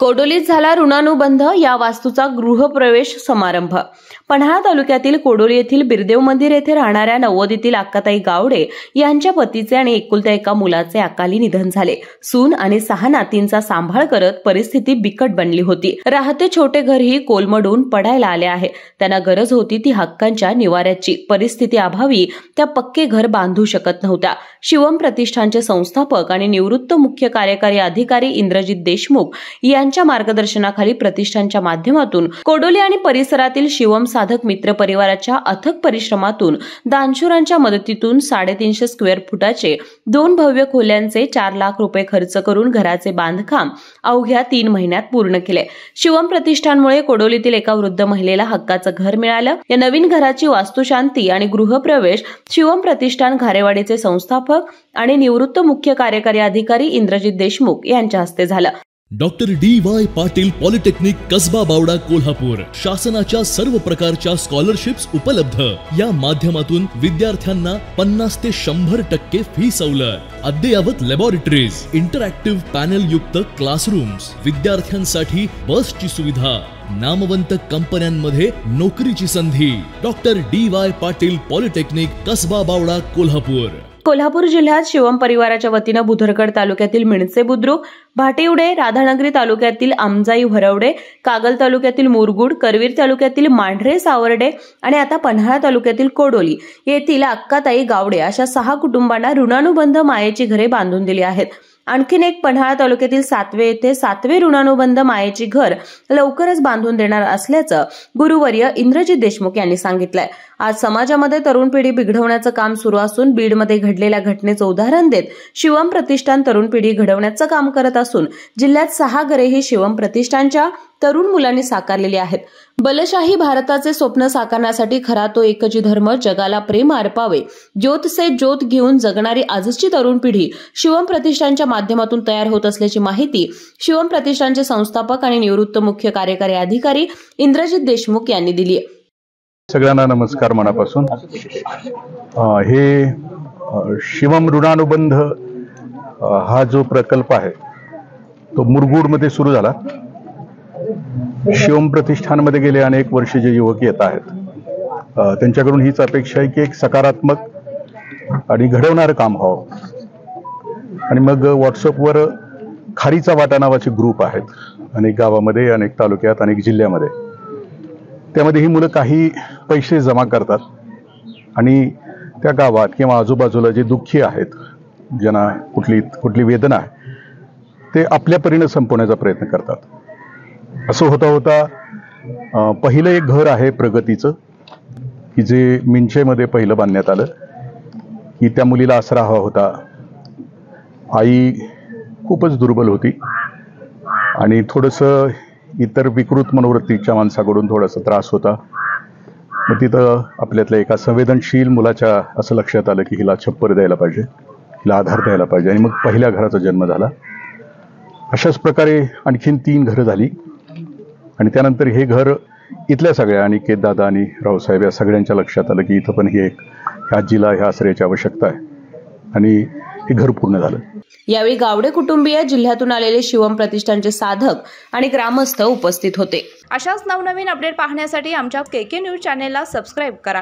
कोडोलीत झाला ऋणानुबंध या वास्तूचा गृहप्रवेश समारंभ। पन्हाळा तालुक्यातील कोडोली येथील बिरदेव मंदिर येथे राहणाऱ्या नव्वदीतील अक्काताई गावडे यांच्या पतीचे आणि एकुलत्या एका मुलाचे अकाली निधन झाले। सून आणि 6 नातींचा सांभाळ करत परिस्थिती बिकट बनली होती। राहते छोटे घरही कोलमडून पडायला आले आहे। त्यांना गरज होती ती हक्कांच्या निवाऱ्याची। परिस्थिती अभावी त्या पक्के घर बांधू शकत नव्हत्या। शिवम प्रतिष्ठानचे संस्थापक आणि निवृत्त मुख्य कार्यकारी अधिकारी इंद्रजित देशमुख यांच्या मार्गदर्शनाखाली प्रतिष्ठानच्या माध्यमातून कोडोली आणि परिसरातील शिवम साधक मित्र परिवाराच्या अथक परिश्रमातून दानशूरांच्या मदतीतून 350 स्क्वेअर फुटाचे 2 भव्य खोल्यांचे 4 लाख रुपये खर्च करून घराचे बांधकाम अवघ्या 3 महिन्यात पूर्ण केले। शिवम प्रतिष्ठानमुळे कोडोलीतील एका वृद्ध महिलेला हक्काचं घर मिळालं। या नवीन घराची वास्तुशांती आणि गृहप्रवेश शिवम प्रतिष्ठान घारेवाडीचे संस्थापक आणि निवृत्त मुख्य कार्यकारी अधिकारी इंद्रजित देशमुख यांच्या हस्ते झालं। Doctor D Y. Patil polytechnic Kasba Bawada Kolhapur शासनाच्या सर्व प्रकारच्या स्कॉलरशिप्स उपलब्ध। या माध्यमातून विद्यार्थ्यांना 50 ते 100% फी सवलत, अद्ययावत लॅबोरेटरीज, इंटरॅक्टिव्ह पॅनल युक्त क्लासरूम्स, विद्यार्थ्यांसाठी बसची सुविधा, नामवंत कंपन्यांमध्ये नोकरीची संधी। Doctor D Y. Patil polytechnic Kasba Bawada Kolhapur. Kolhapur जिल्ह्यात शिवम परिवाराच्या वतीने बुधरगड तालुक्यातील मिणसे बुद्रुक, भाटिवडे, राधानगरी तालुक्यातील आमजाई भरवडे, कागल तालुक्यातील मुरगुड, करवीर तालुक्यातील मांढरे सावर्डे आणि आता पन्हाळा तालुक्यातील कोडोली येथील अक्काताई गावडे अशा 6 कुटुंबांना ऋणानुबंध मायेची घरे बांधून दिली आहेत। आणखीन एक पन्हाळा तालुक्यातील सातवे येथे 7वे ऋणानुबंध मायेची घर लवकरच बांधून देणार असल्याचं गुरुवर्य इंद्रजित देशमुख यांनी सांगितलंय। आज समाजामध्ये तरुण पिढी बिघडवण्याचं काम सुरू असून बीडमध्ये घडलेल्या घटनेचं उदाहरण देत शिवम प्रतिष्ठान तरुण पिढी घडवण्याचं काम करत असून जिल्ह्यात 6 घरेही शिवम प्रतिष्ठानच्या तरुण मुलांनी साकारलेली आहेत। बलशाही भारताचे स्वप्न साकारण्यासाठी खरा तो एकच धर्म, जगाला प्रेम अर्पावे, ज्योत से ज्योत घेऊन जगणारी आजची तरुण पिढी शिवम प्रतिष्ठानच्या माध्यमातून तयार होत असल्याची माहिती शिवम प्रतिष्ठानचे संस्थापक आणि निवृत्त मुख्य कार्यकारी अधिकारी इंद्रजित देशमुख यांनी दिली। सगळ्यांना नमस्कार मनापासून। हे शिवम ऋणानुबंध हा जो प्रकल्प आहे तो मुरगुडमध्ये सुरू झाला। शिवम प्रतिष्ठानमध्ये गेले अनेक वर्ष जे युवक येत आहेत त्यांच्याकडून हीच अपेक्षा आहे की एक सकारात्मक आणि घडवणारं काम व्हावं। आणि मग व्हॉट्सअपवर खारीचा वाटा नावाचे ग्रुप आहेत अनेक गावामध्ये, अनेक तालुक्यात, अनेक जिल्ह्यामध्ये। त्यामध्ये ही मुलं काही पैसे जमा करतात आणि त्या गावात किंवा आजूबाजूला जे दुःखी आहेत, ज्यांना कुठली वेदना आहे, ते आपल्या परीने संपवण्याचा प्रयत्न करतात। असं होता होता पहिलं एक घर आहे प्रगतीचं की जे मिंचेमध्ये पहिलं बांधण्यात आलं की त्या मुलीला आसरा हवा होता। आई खूपच दुर्बल होती आणि थोडंसं इतर विकृत मनोवृत्तीच्या माणसाकडून थोडासा त्रास होता। मग तिथं आपल्यातल्या एका संवेदनशील मुलाच्या असं लक्षात आलं की हिला छप्पर द्यायला पाहिजे, हिला आधार द्यायला पाहिजे आणि मग पहिल्या घराचा जन्म झाला। अशाच प्रकारे आणखीन 3 घरं झाली आणि त्यानंतर हे घर इथल्या सगळ्या अनिकेत दादा आणि रावसाहेब या सगळ्यांच्या लक्षात आलं की इथं पण ही एक आजीला ह्या आश्रयाची आवश्यकता आहे आणि हे घर पूर्ण झालं। यावेळी गावडे कुटुंबीय, जिल्ह्यातून आलेले शिवम प्रतिष्ठानचे साधक आणि ग्रामस्थ उपस्थित होते। अशाच नवनवीन अपडेट पाहण्यासाठी आमच्या KK न्यूज चॅनेलला सबस्क्राईब करा।